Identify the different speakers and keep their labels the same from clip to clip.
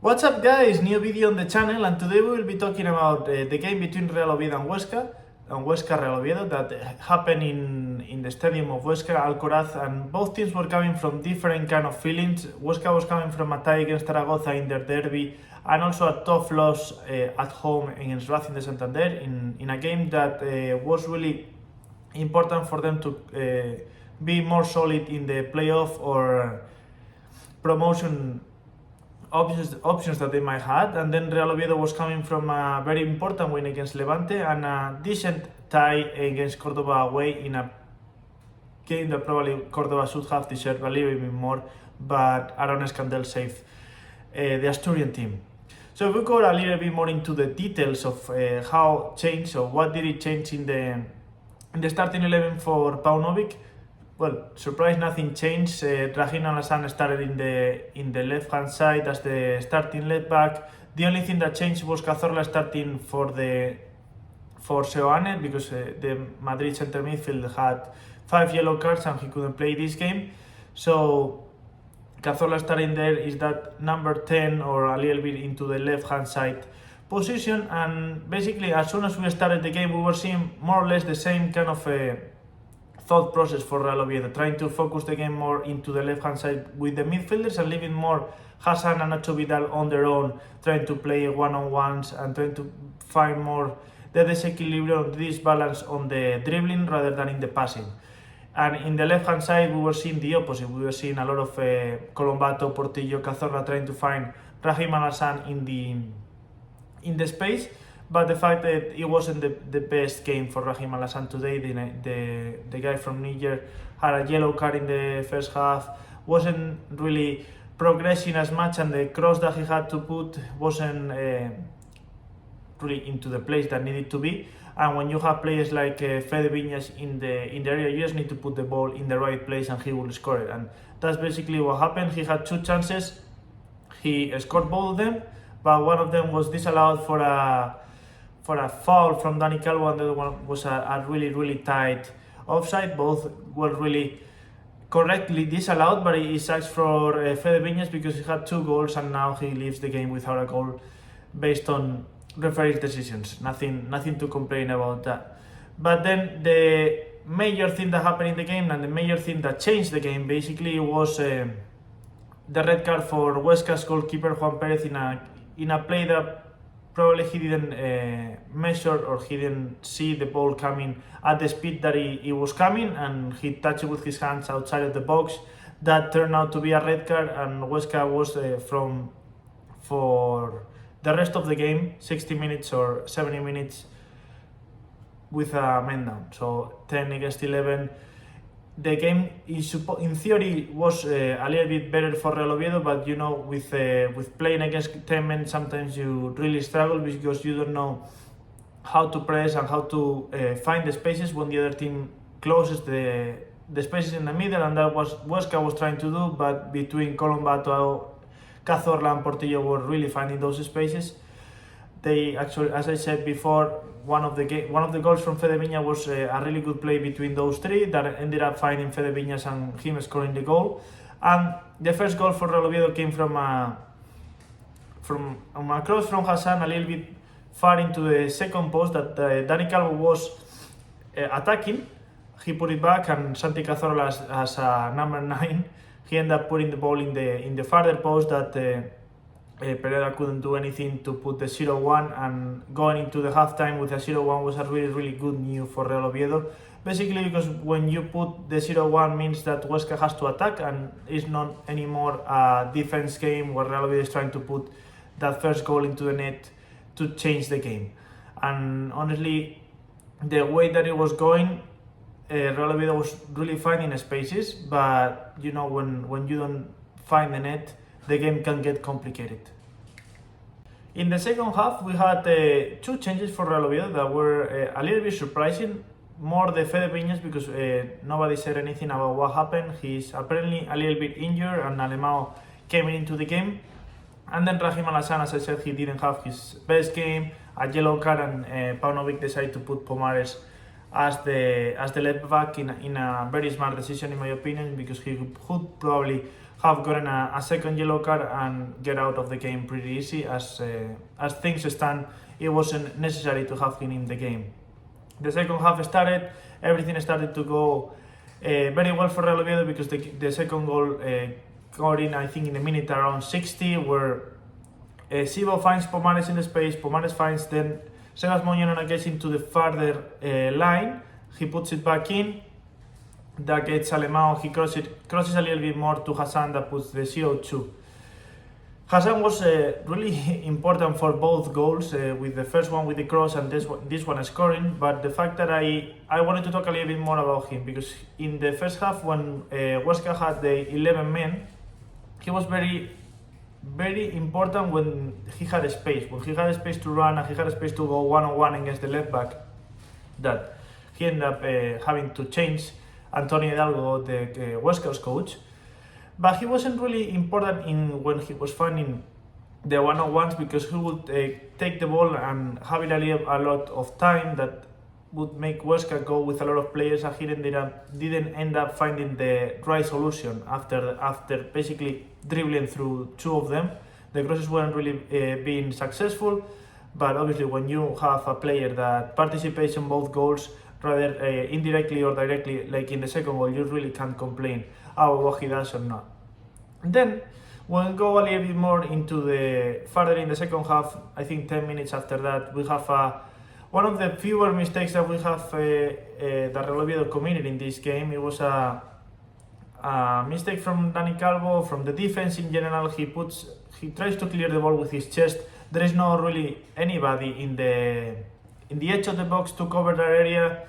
Speaker 1: What's up guys, new video on the channel, and today we will be talking about the game between Real Oviedo and Huesca Real Oviedo that happened in the stadium of Huesca, Alcoraz, and both teams were coming from different kind of feelings. Huesca was coming from a tie against Zaragoza in their derby and also a tough loss at home against Racing de Santander in a game that was really important for them to be more solid in the playoff or promotion options that they might have. And then Real Oviedo was coming from a very important win against Levante and a decent tie against Cordoba away in a game that probably Cordoba should have deserved a little bit more, but Aaron Escandel saved the Asturian team. So if we go a little bit more into the details of how changed or what did it change in the starting 11 for Paunovic. Well, surprise, nothing changed. Rahim Alassane started in the left-hand side as the starting left back. The only thing that changed was Cazorla starting for Seoane because the Madrid center midfield had 5 yellow cards and he couldn't play this game. So Cazorla starting there is that number 10 or a little bit into the left-hand side position. And basically, as soon as we started the game, we were seeing more or less the same kind of thought process for Real Oviedo, trying to focus the game more into the left-hand side with the midfielders and leaving more Hassan and Nacho Vidal on their own, trying to play one-on-ones and trying to find more the disequilibrium, this balance on the dribbling rather than in the passing. And in the left-hand side, we were seeing the opposite. We were seeing a lot of Colombato, Portillo, Cazorla trying to find Rahim Alassane in the space. But the fact that it wasn't the best game for Rahim Alassane today, the guy from Niger had a yellow card in the first half, wasn't really progressing as much, and the cross that he had to put wasn't really into the place that needed to be. And when you have players like Fede Viñas in the area, you just need to put the ball in the right place and he will score it. And that's basically what happened. He had 2 chances, he scored both of them, but one of them was disallowed for a foul from Dani Calvo, and the other one was a really tight offside. Both were really correctly disallowed, but he sucks for Fede Viñas because he had 2 goals and now he leaves the game without a goal based on referee's decisions. Nothing to complain about that. But then the major thing that happened in the game and the major thing that changed the game basically was the red card for Huesca's goalkeeper Juan Perez in a play that probably he didn't measure or he didn't see the ball coming at the speed that he was coming, and he touched it with his hands outside of the box. That turned out to be a red card, and Huesca was for the rest of the game 60 minutes or 70 minutes with a man down. So 10 against 11. The game in theory was a little bit better for Real Oviedo, but you know, with playing against 10 men, sometimes you really struggle because you don't know how to press and how to find the spaces when the other team closes the spaces in the middle, and that was Huesca was trying to do, but between Colombato, Cazorla and Portillo were really finding those spaces. They actually, as I said before, one of the goals from Fede Viñas was a really good play between those 3 that ended up finding Fede Viñas and him scoring the goal. And the first goal for Real Oviedo came from a cross from Hassan a little bit far into the second post that Dani Calvo was attacking. He put it back, and Santi Cazorla as a number 9, he ended up putting the ball in the farther post that Pereira couldn't do anything to put the 0-1, and going into the halftime with a 0-1 was a really good news for Real Oviedo. Basically because when you put the 0-1 means that Huesca has to attack, and it's not anymore a defense game where Real Oviedo is trying to put that first goal into the net to change the game. And honestly, the way that it was going, Real Oviedo was really finding spaces, but you know, when you don't find the net, the game can get complicated. In the second half, we had 2 changes for Real Oviedo that were a little bit surprising. More the Fede Viñas because nobody said anything about what happened. He's apparently a little bit injured, and Alemão came into the game. And then Rahim Alassane, as I said, he didn't have his best game, a yellow card, and Paunovic decided to put Pomares as the left back in a very smart decision in my opinion, because he could probably have gotten a second yellow card and get out of the game pretty easy. As things stand, it wasn't necessary to have him in the game. The second half started, everything started to go very well for Real Oviedo, because the second goal got in, I think, in the minute around 60, where Sibo finds Pomares in the space, Pomares finds, then Sebas Moñano gets into the farther line, he puts it back in, that gets Alemão, he crosses a little bit more to Hassan, that puts the 0-2. Hassan was really important for both goals, with the first one with the cross and this one scoring, but the fact that I wanted to talk a little bit more about him, because in the first half, when Huesca had the 11 men, he was very important when he had a space to run, and he had a space to go one-on-one against the left back, that he ended up having to change Antonio Hidalgo, the Huesca's coach. But he wasn't really important when he was finding the one-on-ones, because he would take the ball and have it a lot of time that would make Huesca go with a lot of players, and he didn't end up finding the right solution after basically dribbling through two of them. The crosses weren't really being successful, but obviously when you have a player that participates in both goals, rather indirectly or directly, like in the second goal, you really can't complain about what he does or not. Then we'll go a little bit more into the further in the second half. I think 10 minutes after that, we have one of the fewer mistakes that we have that Real Oviedo committed in this game. It was a mistake from Dani Calvo, from the defense in general. He tries to clear the ball with his chest. There is not really anybody in the edge of the box to cover that area.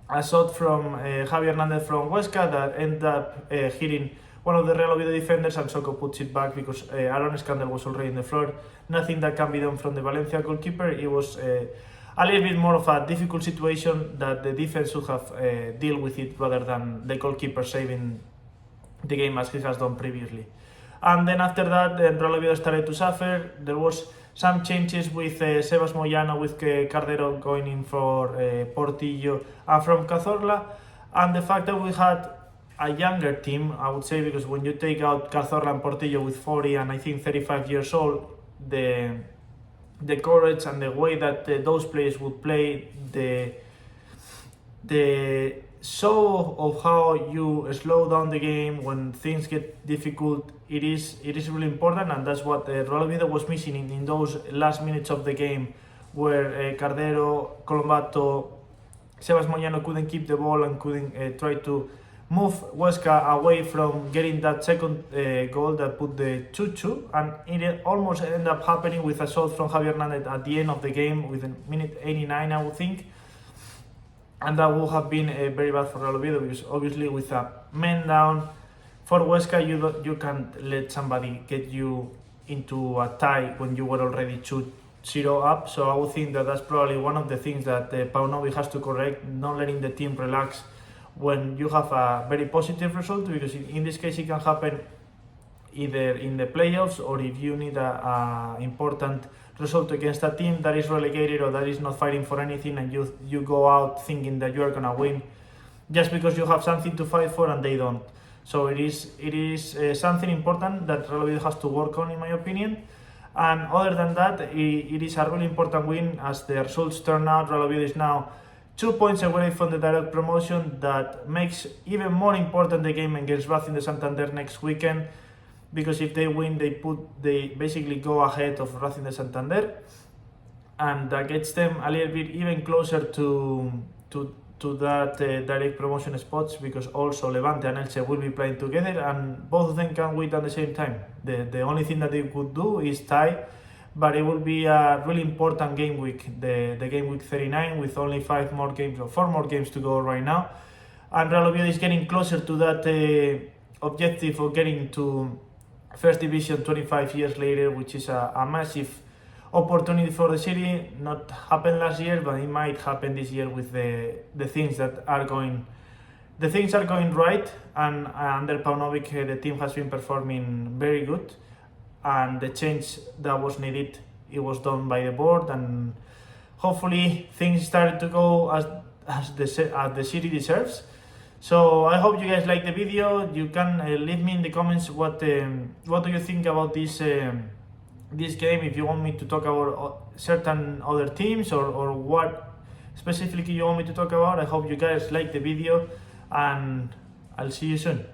Speaker 1: A shot from Javier Hernandez from Huesca that ended up hitting one of the Real Oviedo defenders, and Soko puts it back because Aaron Scandal was already in the floor. Nothing that can be done from the Valencia goalkeeper. It was a little bit more of a difficult situation that the defense should have deal with it, rather than the goalkeeper saving the game as he has done previously. And then after that, Real Oviedo started to suffer. There was some changes with Sebas Moyano, with Cardero going in for Portillo, and from Cazorla, and the fact that we had a younger team, I would say, because when you take out Cazorla and Portillo with 40 and I think 35 years old, the courage and the way that those players would play, the show of how you slow down the game when things get difficult, it is really important, and that's what Real Oviedo was missing in those last minutes of the game, where Cardero, Colombato, Sebas Moyano couldn't keep the ball and couldn't try to move Huesca away from getting that second goal that put the 2-2, and it almost ended up happening with a shot from Javier Hernandez at the end of the game, with minute 89, I would think. And that would have been very bad for Real Oviedo, because obviously with a man down for Huesca, you can't let somebody get you into a tie when you were already 2-0 up. So I would think that that's probably one of the things that Paunovic has to correct, not letting the team relax when you have a very positive result, because in this case it can happen either in the playoffs, or if you need a important result against a team that is relegated or that is not fighting for anything, and you go out thinking that you are gonna win just because you have something to fight for and they don't. So it is something important that Real Oviedo has to work on, in my opinion. And other than that, it is a really important win. As the results turn out, Real Oviedo is now 2 points away from the direct promotion. That makes even more important the game against Racing de Santander next weekend, because if they win, they basically go ahead of Racing de Santander, and that gets them a little bit even closer to that direct promotion spots, because also Levante and Elche will be playing together, and both of them can win at the same time. The only thing that they could do is tie, but it will be a really important game week, the game week 39, with only 4 more games to go right now, and Real Oviedo is getting closer to that objective of getting to First Division 25 years later, which is a massive opportunity for the city. Not happened last year, but it might happen this year with the things that are going. The things are going right, and under Paunovic, the team has been performing very good, and the change that was needed, it was done by the board, and hopefully things started to go as the city deserves. So I hope you guys like the video. You can leave me in the comments what do you think about this game, if you want me to talk about certain other teams, or what specifically you want me to talk about. I hope you guys like the video, and I'll see you soon.